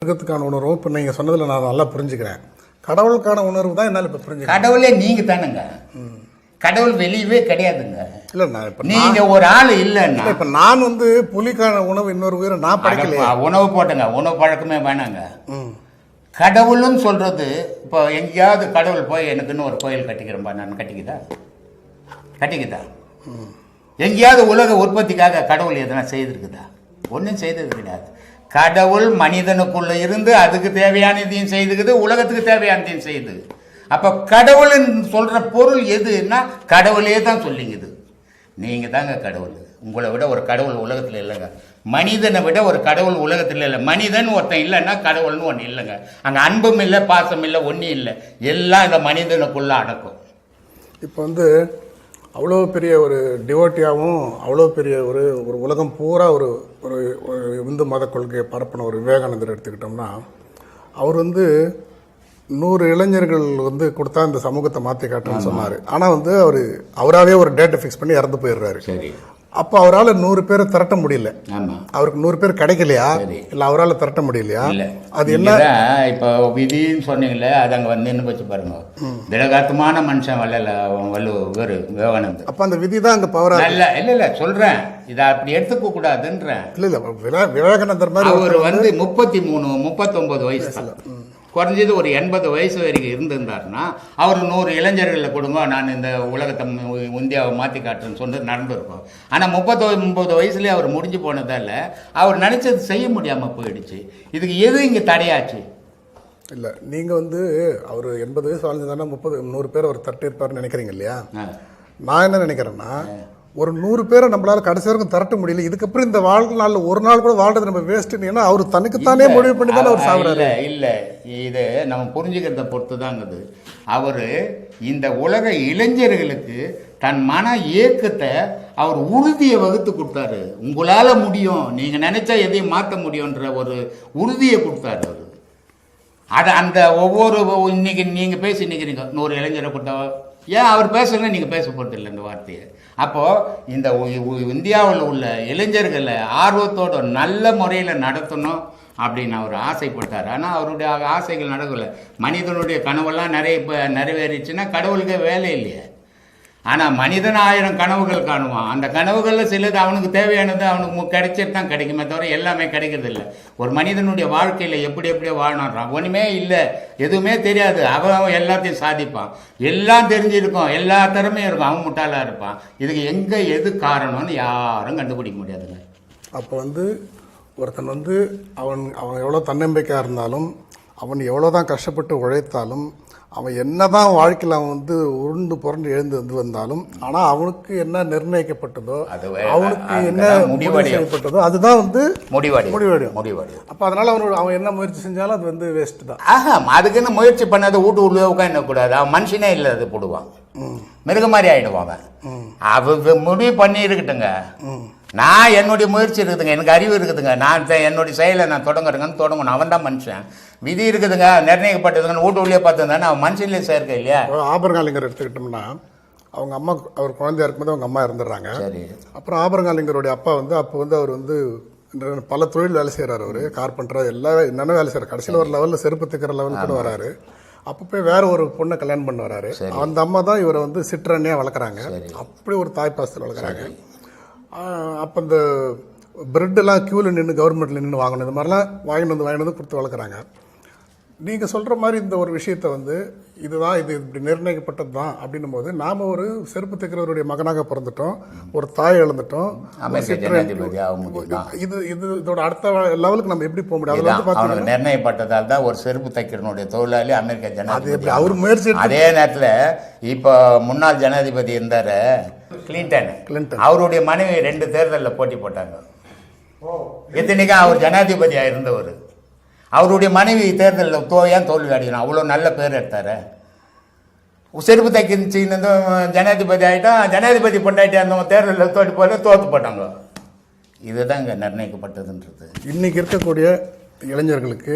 மிருகத்துக்கான உணர்வும் இப்போ நீங்கள் சொன்னதில் நான் நல்லா புரிஞ்சுக்கிறேன். கடவுளுக்கான உணர்வு தான் என்னால் இப்போ புரிஞ்சுக்கிறேன். கடவுளே நீங்கள் தானுங்க. கடவுள் வெளியவே கிடையாதுங்க. இல்லை நான் இப்போ நீங்கள் ஒரு ஆள் இல்லைன்னா இப்போ நான் வந்து புலிக்கான உணவு இன்னொரு உயிரை நான் படைக்கல. உணவு போட்டுங்க, உணவு பழக்கமே வேணாங்க. கடவுள்னு சொல்கிறது இப்போ எங்கேயாவது கடவுள் போய் எனக்குன்னு ஒரு கோயில் கட்டிக்கிறேன்பா நான் கட்டிக்குதா? எங்கேயாவது உலக உற்பத்திக்காக கடவுள் எதனா செய்திருக்குதா? ஒன்றும் செய்தது கிடையாது. கடவுள் மனிதனுக்குள்ள இருந்து அதுக்கு தேவையானதையும் செய்துக்குது, உலகத்துக்கு தேவையானதையும் செய்யுது. அப்போ கடவுள்னு சொல்கிற பொருள் எதுன்னா கடவுளே தான் சொல்லிங்குது. நீங்கள் தாங்க கடவுள். உங்களை விட ஒரு கடவுள் உலகத்தில் இல்லைங்க. மனிதனை விட ஒரு கடவுள் உலகத்தில் இல்லை. மனிதன் ஒருத்தன் இல்லைன்னா கடவுள்னு ஒன்று இல்லைங்க. அங்கே அன்பும் இல்லை, பாசம் இல்லை, ஒன்றும் இல்லை. எல்லாம் இந்த மனிதனுக்குள்ளே அடக்கும். இப்போ வந்து அவ்வளோ பெரிய ஒரு டிவோட்டியாகவும் அவ்வளோ பெரிய ஒரு ஒரு உலகம் பூரா ஒரு ஒரு இந்து மத கொள்கையை பரப்பின ஒரு விவேகானந்தர் எடுத்துக்கிட்டோம்னா, அவர் வந்து 100 இளைஞர்கள் வந்து கொடுத்தா இந்த சமூகத்தை மாற்றி காட்டுன்னு சொன்னார். ஆனால் வந்து அவராகவே ஒரு டேட்டை ஃபிக்ஸ் பண்ணி இறந்து போயிடுறாரு. சரி, அப்போ அவரால் 100 பேரை திரட்ட முடியல. அவருக்கு 100 பேர் கிடைக்கலையா, இல்லை அவரால் திரட்ட முடியலையா? அது என்ன இப்போ விதின்னு சொன்னீங்களே, அது அங்கே வந்து என்ன வச்சு பாருங்க. திடகாத்தமான மனுஷன் விவேகானந்தர். அப்போ அந்த விதி தான் அங்கே பவரா இல்லை சொல்கிறேன். இதை அப்படி எடுத்துக்க கூடாதுன்றேன். இல்லை விவேகானந்தர் மாதிரி அவர் வந்து 39 வயசு, குறைஞ்சது ஒரு 80 வயசு வரைக்கும் இருந்திருந்தாருன்னா அவர் 100 இளைஞர்களில் கொடுங்க, நான் இந்த உலகத்தை இந்தியாவை மாற்றி காட்டுறேன்னு சொன்னது நடந்திருக்கும். ஆனால் 39 வயசுலேயே அவர் முடிஞ்சு போனதால் அவர் நினச்சது செய்ய முடியாமல் போயிடுச்சு. இதுக்கு எது இங்கே தடையாச்சு? இல்லை நீங்கள் வந்து அவர் 80 வயசு வாழ்ந்துதானே 100 பேர் அவர் தட்டியிருப்பார்னு நினைக்கிறீங்க இல்லையா? நான் என்ன நினைக்கிறேன்னா, ஒரு 100 பேரை நம்மளால கடைசி வரைக்கும் திரட்ட முடியல. இதுக்கப்புறம் இந்த வாழ்நாளில் ஒரு நாள் கூட வாழ்றது நம்ம வேஸ்ட்டுன்னு. ஏன்னா அவர் தனக்குத்தானே முடிவு பண்ணி தானே அவர் சாப்பிட்றாரு. இல்லை இது நம்ம புரிஞ்சுக்கிறத பொறுத்து தாங்குது. அவர் இந்த உலக இளைஞர்களுக்கு தன் மன இயக்கத்தை அவர் உறுதியை வகுத்து கொடுத்தாரு. உங்களால் முடியும், நீங்கள் நினைச்சா எதையும் மாற்ற முடியுன்ற ஒரு உறுதியை கொடுத்தாரு அவர். அதை அந்த ஒவ்வொரு இன்னைக்கு நீங்கள் பேசி நிற்கிறீங்க 100 இளைஞரை கொடுத்தா ஏன் அவர் பேசலன்னா நீங்கள் பேச போகிறது இல்லை இந்த வார்த்தையை. அப்போது இந்த இந்தியாவில் உள்ள இளைஞர்களை ஆர்வத்தோடு நல்ல முறையில் நடத்தணும் அப்படின்னு அவர் ஆசைப்பட்டார். ஆனால் அவருடைய ஆசைகள் நடக்கலை. மனிதனுடைய கனவெல்லாம் நிறைவேறிச்சுன்னா கடவுளுக்கே வேலை இல்லையே. ஆனால் மனிதன் 1000 கனவுகள் காணுவான். அந்த கனவுகளில் சிலது அவனுக்கு தேவையானது அவனுக்கு கிடைச்சிட்டு தான் கிடைக்குமே தவிர எல்லாமே கிடைக்கிறது இல்லை. ஒரு மனிதனுடைய வாழ்க்கையில் எப்படியோ வாழ்னான், ஒன்றுமே இல்லை, எதுவுமே தெரியாது, அவன் எல்லாத்தையும் சாதிப்பான். எல்லாம் தெரிஞ்சிருக்கும், எல்லா திறமையும் இருக்கும், அவன் முட்டாளாக இருப்பான். இதுக்கு எங்கே எது காரணம்னு யாரும் கண்டுபிடிக்க முடியாதுங்க. அப்போ வந்து ஒருத்தன் வந்து அவன் எவ்வளோ தன்னம்பிக்கையாக இருந்தாலும், அவன் எவ்வளோ தான் கஷ்டப்பட்டு உழைத்தாலும், அவன் என்ன தான் வாழ்க்கையில் அவன் வந்து உருண்டு புரண்டு எழுந்து வந்தாலும், ஆனால் அவனுக்கு என்ன நிர்ணயிக்கப்பட்டதோ, அவனுக்கு என்ன முடிவடையப்பட்டதோ அதுதான் வந்து முடிவடையும். அப்போ அதனால் அவன் என்ன முயற்சி செஞ்சாலும் அது வந்து வேஸ்ட்டு தான். அதுக்குன்னு முயற்சி பண்ணாத உள்ளே உட்காந்துக்கூடாது. அவன் மனுஷனே இல்லை, அது போடுவான், மிருக மாதிரி ஆகிடுவான். அவன் முடிவு பண்ணி இருக்கட்டுங்க. நான் என்னுடைய முயற்சி இருக்குதுங்க, எனக்கு அறிவு இருக்குதுங்க, நான் என்னுடைய செயலை நான் தொடங்கணும். அவன் தான் மனுஷன். விதி இருக்குதுங்க, நிர்ணயிக்கப்பட்டதுங்க, உள்ளே பார்த்துருந்தானே அவன் மனுஷன்லேயே சேர்க்க இல்லையா? ஆபரகாலிங்கர் எடுத்துக்கிட்டோம்னா, அவங்க அம்மா, அவர் குழந்தையா இருக்கும்போது அவங்க அம்மா இறந்துடுறாங்க. சரி. அப்புறம் ஆபரகாலிங்கருடைய அப்பா வந்து அப்போ வந்து அவர் வந்து பல தொழில் வேலை செய்கிறார். அவர் கார்பெண்டராக என்னென்ன வேலை செய்கிறார். கடைசியில் ஒரு லெவலில் செருப்பு தைக்கிற லெவலுக்கு கூட வராரு. அப்போ போய் வேற ஒரு பொண்ணை கல்யாணம் பண்ண வராரு. அந்த அம்மா தான் இவரை வந்து சிற்றண்ணியாக வளர்க்குறாங்க. அப்படி ஒரு தாய்ப்பாசத்தில் வளர்க்குறாங்க. அப்போ இந்த பிரெட்டெல்லாம் க்யூவில் நின்று கவர்மெண்ட்டில் நின்று வாங்கணும், இந்த மாதிரிலாம் வாங்கிட்டு வந்து கொடுத்து வளர்க்குறாங்க. நீங்கள் சொல்கிற மாதிரி இந்த ஒரு விஷயத்தை வந்து இதுதான், இது இப்படி நிர்ணயிக்கப்பட்டது தான் அப்படின்னும் போது நாம் ஒரு செருப்பு தைக்கிறவருடைய மகனாக பிறந்துட்டோம், ஒரு தாய் இழந்துட்டோம். இதோட அடுத்த லெவலுக்கு நம்ம எப்படி போக முடியும்? அதில் வந்து பார்த்தீங்கன்னா நிர்ணயப்பட்டதால் தான் ஒரு செருப்பு தைக்கிறனுடைய தொழிலாளி அமெரிக்க ஜனாதிபதி. அவர் முயற்சி. அதே நேரத்தில் இப்போ முன்னாள் ஜனாதிபதி இருந்தார் கிளின்டன், அவருடைய மனைவி 2 தேர்தலில் போட்டி போட்டாங்க. எத்தனைக்கும் அவர் ஜனாதிபதியாக இருந்தவர். அவருடைய மனைவி தேர்தலில் ஏன் தோல்வி அடையணும்? அவ்வளோ நல்ல பேர் எடுத்தார். செருப்பு தைக்கின்னு ஜனாதிபதி ஆகிட்டான். ஜனாதிபதி பொண்டாட்டி இருந்தவங்க தேர்தலில் தோற்று போட்டாங்க. இதுதான் இங்கே நிர்ணயிக்கப்பட்டதுன்றது. இன்றைக்கி இருக்கக்கூடிய இளைஞர்களுக்கு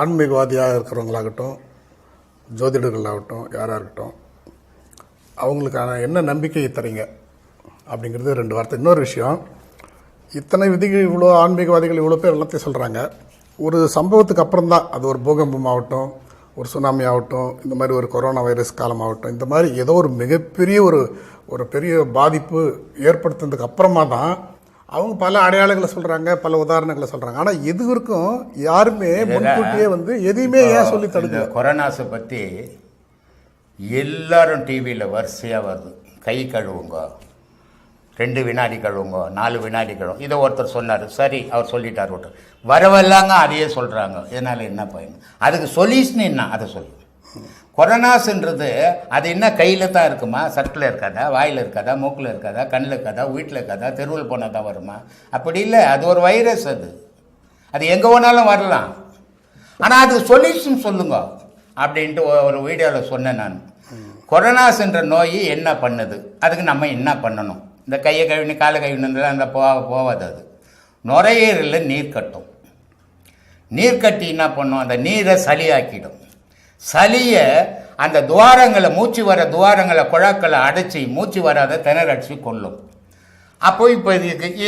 ஆன்மீகவாதியாக இருக்கிறவங்களாகட்டும், ஜோதிடர்களாகட்டும், யாராக இருக்கட்டும், அவங்களுக்கான என்ன நம்பிக்கையை தரீங்க அப்படிங்கிறது 2 வார்த்தை. இன்னொரு விஷயம், இத்தனை விதிகள், இவ்வளோ ஆன்மீகவாதிகள் இவ்வளோ பேர் எல்லாத்தையும் சொல்கிறாங்க. ஒரு சம்பவத்துக்கு அப்புறம் தான், அது ஒரு பூகம்பம் ஆகட்டும், ஒரு சுனாமி ஆகட்டும், இந்த மாதிரி ஒரு கொரோனா வைரஸ் காலமாகட்டும், இந்த மாதிரி ஏதோ ஒரு மிகப்பெரிய ஒரு பெரிய பாதிப்பு ஏற்படுத்துனதுக்கு அப்புறமா தான் அவங்க பல அடையாளங்களை சொல்கிறாங்க, பல உதாரணங்களை சொல்கிறாங்க. ஆனால் இது வரைக்கும் யாருமே முன்கூட்டியே வந்து எதையுமே ஏன் சொல்லி தடுக்கல? கொரோனாஸை பற்றி எல்லாரும் டிவியில் வரிசையாக வருது. கை கழுவுங்க, 2 வினாடி கழுவுங்க, 4 வினாடி கழுவுங்க. இதை ஒருத்தர் சொன்னார், சரி அவர் சொல்லிட்டார். ஒருத்தர் வரவெல்லாங்க அதையே சொல்கிறாங்க. இதனால் என்ன பயன்? அதுக்கு சொல்யூஷன் என்ன அதை சொல்லு. கொரோனாஸ்ன்றது அது என்ன கையில் தான் இருக்குமா? சட்டில் இருக்காதா, வாயில் இருக்காதா, மூக்கில் இருக்காதா, கண்ணில் இருக்காதா, வீட்டில் இருக்காதா, தெருவில் போனால் தான் வருமா? அப்படி இல்லை, அது ஒரு வைரஸ். அது எங்கே வேணாலும் வரலாம். ஆனால் அதுக்கு சொல்யூஷன் சொல்லுங்க அப்படின்ட்டு ஒரு வீடியோவில் சொன்னேன் நான். கொரோனாஸ்ன்ற நோய் என்ன பண்ணுது, அதுக்கு நம்ம என்ன பண்ணணும்? இந்த கையை கழுவினு காலை கழுவினு அந்த போகாது. அது நுரையீரலில் நீர் கட்டும். நீர் கட்டி என்ன பண்ணும்? அந்த நீரை சளியாக்கிடும். சளியை அந்த துவாரங்களை, மூச்சு வர துவாரங்களை, குழாக்களை அடைச்சி மூச்சு வராத திணறடிச்சு கொள்ளும். அப்போ இப்போ இதுக்கு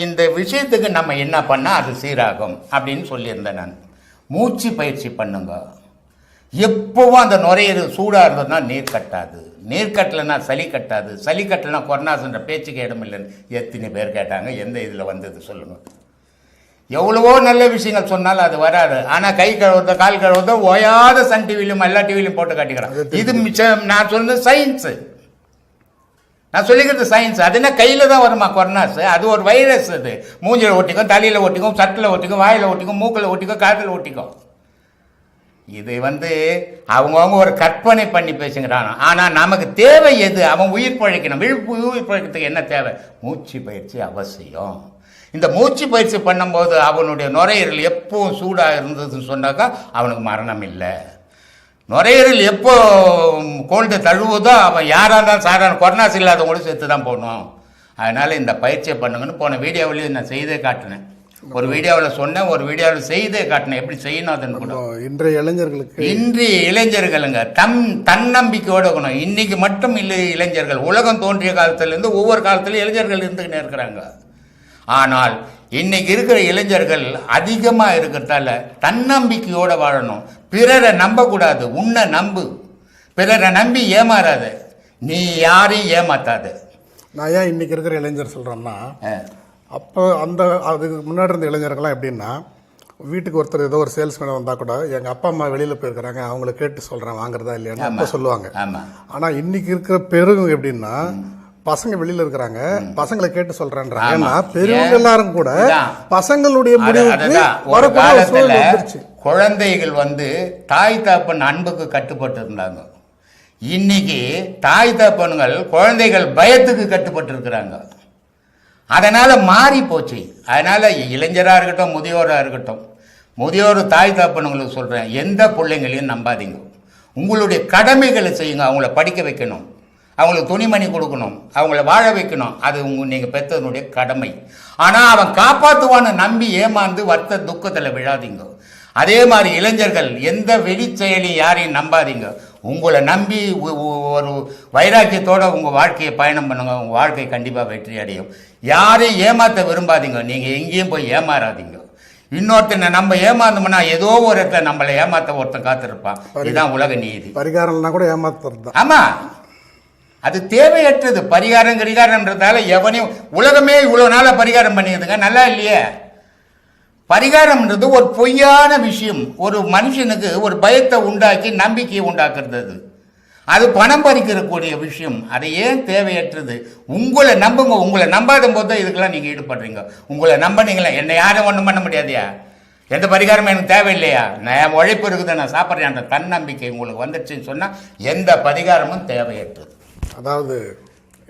இந்த விஷயத்துக்கு நம்ம என்ன பண்ணால் அது சீராகும் அப்படின்னு சொல்லியிருந்தேன் நான். மூச்சு பயிற்சி பண்ணுங்க. எப்போவும் அந்த நுரையீரல் சூடாக இருந்ததுன்னா நீர் கட்டாது. நீர் கட்டலைன்னா சளி கட்டாது. சளி கட்டலைன்னா கொரோனாஸ்ன்ற பேச்சுக்கு இடம் இல்லைன்னு எத்தனை பேர் கேட்டாங்க. எந்த இதில் வந்தது சொல்லுங்கள்? எவ்வளவோ நல்ல விஷயங்கள் சொன்னாலும் அது வராது. ஆனால் கை கழுவுறதோ கால் கழுவுறதோ ஓயாத சன் டிவிலையும் எல்லா டிவிலையும் போட்டு காட்டிக்கிறான். இது மிச்சம். நான் சொன்னது சயின்ஸு, நான் சொல்லிக்கிறது சயின்ஸ். அது என்ன கையில் தான் வருமா கொரோனாஸ்? அது ஒரு வைரஸ். அது மூஞ்சில் ஒட்டிக்கும், தலையில் ஒட்டிக்கும், சட்டில் ஒட்டிக்கும், வாயில் ஒட்டிக்கும், மூக்கில் ஒட்டிக்கும், காதில் ஒட்டிக்கும். இது அவங்கவுங்க ஒரு கற்பனை பண்ணி பேசுகிறான். ஆனால் நமக்கு தேவை எது? அவன் உயிர் பழைக்கணும். உயிர் பழைக்கிறதுக்கு என்ன தேவை? மூச்சு பயிற்சி அவசியம். இந்த மூச்சு பயிற்சி பண்ணும்போது அவனுடைய நுரையீரல் எப்பவும் சூடாக இருந்ததுன்னு சொன்னாக்கா அவனுக்கு மரணம் இல்லை. நுரையீரல் எப்போ கோல்டு தழுவுதோ அவன் யாராக இருந்தாலும் சாதாரண கொரோனாஸ் இல்லாதவங்களும் சேர்த்து தான் போகணும். அதனால் இந்த பயிற்சியை பண்ணுங்கன்னு போன வீடியோவிலையும் நான் செய்தே காட்டினேன். ஒரு வீடியோவில் சொன்னேன், ஒரு வீடியோவில் செய்தே காட்டினேன் எப்படி செய்யணும் அதுன்னு கூட. இன்றைய இளைஞர்களுங்க தன்னம்பிக்கையோடு இருக்கணும். இன்னைக்கு மட்டும் இல்லை, இளைஞர்கள் உலகம் தோன்றிய காலத்திலேருந்து ஒவ்வொரு காலத்திலும் இளைஞர்கள் இருந்துக்கிட்டே இருக்கிறாங்க. ஆனால் இன்னைக்கு இருக்கிற இளைஞர்கள் அதிகமாக இருக்கிறதால தன்னம்பிக்கையோடு வாழணும். பிறரை நம்பக்கூடாது. உன்னை நம்பு. பிறரை நம்பி ஏமாறாத. நீ யாரையும் ஏமாத்தாத. நான் ஏன் இன்னைக்கு இருக்கிற இளைஞர் சொல்கிறேன்னா, அப்போ அதுக்கு முன்னாடி இருந்த இளைஞர்கள்லாம் எப்படின்னா, வீட்டுக்கு ஒருத்தர் ஏதோ ஒரு சேல்ஸ்மேன் வந்தால் கூட எங்கள் அப்பா அம்மா வெளியில் போயிருக்கிறாங்க, அவங்கள கேட்டு சொல்கிறேன் வாங்குறதா இல்லையான்னு அப்போ சொல்லுவாங்க. ஆனால் இன்னைக்கு இருக்கிற பெருங்க எப்படின்னா, பசங்க வெளியில இருக்கிறாங்க, பசங்களை கேட்டு சொல்றேன்றாங்க. ஏன்னா பெரியவங்க எல்லாரும் கூட பசங்களுடைய குழந்தைகள் தாய் தகப்பன் அன்புக்கு கட்டுப்பட்டு இருந்தாங்க. இன்னைக்கு தாய் தகப்பன்கள் குழந்தைகள் பயத்துக்கு கட்டுப்பட்டு இருக்கிறாங்க. அதனால மாறி போச்சு. அதனால இளைஞராக இருக்கட்டும், முதியோராக இருக்கட்டும், முதியோர் தாய் தகப்பனுங்களுக்கு சொல்றேன், எந்த பிள்ளைங்களையும் நம்பாதீங்க. உங்களுடைய கடமைகளை செய்யுங்க. அவங்கள படிக்க வைக்கணும், அவங்களுக்கு துணிமணி கொடுக்கணும், அவங்கள வாழ வைக்கணும். அது நீங்கள் பெற்றதனுடைய கடமை. ஆனால் அவன் காப்பாற்றுவான்னு நம்பி ஏமாந்து வருத்த துக்கத்தில் விழாதீங்க. அதே மாதிரி இளைஞர்கள் எந்த வெளி செயலையும் யாரையும் நம்பாதீங்க. உங்களை நம்பி ஒரு வைராக்கியத்தோடு உங்கள் வாழ்க்கையை பயணம் பண்ணுங்க. உங்கள் வாழ்க்கை கண்டிப்பாக வெற்றி அடையும். யாரையும் ஏமாற்ற விரும்பாதீங்க. நீங்கள் எங்கேயும் போய் ஏமாறாதீங்க. இன்னொருத்தனை நம்ம ஏமாந்தோம்னா ஏதோ ஒரு இடத்துல நம்மளை ஏமாற்ற ஒருத்தன் காத்திருப்பான். இதுதான் உலக நீதி. பரிகாரம்னா கூட ஏமாத்துறது. ஆமாம், அது தேவையற்றது. பரிகாரம்ன்றதால எவனையும் உலகமே இவ்வளோ நாளாக பரிகாரம் பண்ணிடுதுங்க, நல்லா இல்லையே. பரிகாரம்ன்றது ஒரு பொய்யான விஷயம். ஒரு மனுஷனுக்கு ஒரு பயத்தை உண்டாக்கி நம்பிக்கையை உண்டாக்குறது. அது பணம் பறிக்கிறக்கூடிய விஷயம். அது ஏன் தேவையற்றது? உங்களை நம்புங்க. உங்களை நம்பாத போது தான் இதுக்கெல்லாம் நீங்கள் ஈடுபடுறீங்க. உங்களை நம்பினீங்களா, என்னை யாரும் ஒன்றும் பண்ண முடியாதையா, எந்த பரிகாரமும் எனக்கு தேவையில்லையா, நான் உழைப்பு இருக்குது, நான் சாப்பிட்றேன், அந்த தன்னம்பிக்கை உங்களுக்கு வந்துடுச்சுன்னு சொன்னால் எந்த பரிகாரமும் தேவையற்றது. அதாவது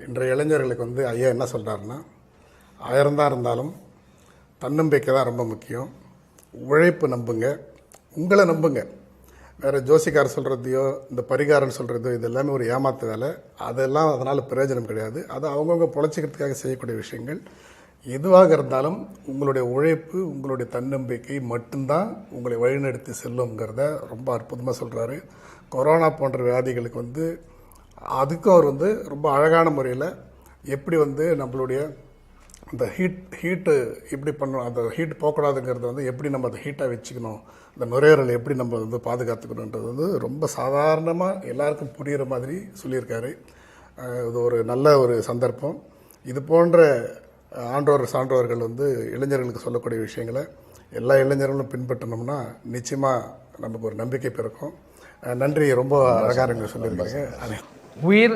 இன்றைய இளைஞர்களுக்கு ஐயா என்ன சொல்கிறாருன்னா, 1000 தான் இருந்தாலும் தன்னம்பிக்கை தான் ரொம்ப முக்கியம். உழைப்பு நம்புங்க, உங்களை நம்புங்க. வேறு ஜோசிக்கார் சொல்கிறதையோ இந்த பரிகாரம் சொல்கிறதோ இது எல்லாமே ஒரு ஏமாத்து வேலை. அதெல்லாம் அதனால் பிரயோஜனம் கிடையாது. அது அவங்கவுங்க பொழைச்சிக்கிறதுக்காக செய்யக்கூடிய விஷயங்கள். எதுவாக இருந்தாலும் உங்களுடைய உழைப்பு, உங்களுடைய தன்னம்பிக்கை மட்டும்தான் உங்களை வழிநடத்தி செல்லுங்கிறத ரொம்ப அற்புதமாக சொல்கிறாரு. கொரோனா போன்ற வியாதிகளுக்கு அதுக்கும் அவர் ரொம்ப அழகான முறையில் எப்படி நம்மளுடைய அந்த ஹீட்டு எப்படி பண்ணணும், அந்த ஹீட் போகக்கூடாதுங்கிறது வந்து எப்படி நம்ம அந்த ஹீட்டாக வச்சுக்கணும், இந்த நுரையீரலை எப்படி நம்ம வந்து பாதுகாத்துக்கணுன்றது வந்து ரொம்ப சாதாரணமாக எல்லாருக்கும் புரிகிற மாதிரி சொல்லியிருக்காரு. இது ஒரு நல்ல ஒரு சந்தர்ப்பம். இது போன்ற ஆன்றோர் சான்றோர்கள் வந்து இளைஞர்களுக்கு சொல்லக்கூடிய விஷயங்களை எல்லா இளைஞர்களும் பின்பற்றணும்னா நிச்சயமாக நமக்கு ஒரு நம்பிக்கை பிறக்கும். நன்றி, ரொம்ப அழகாக சொல்லியிருக்காங்க. உயிர்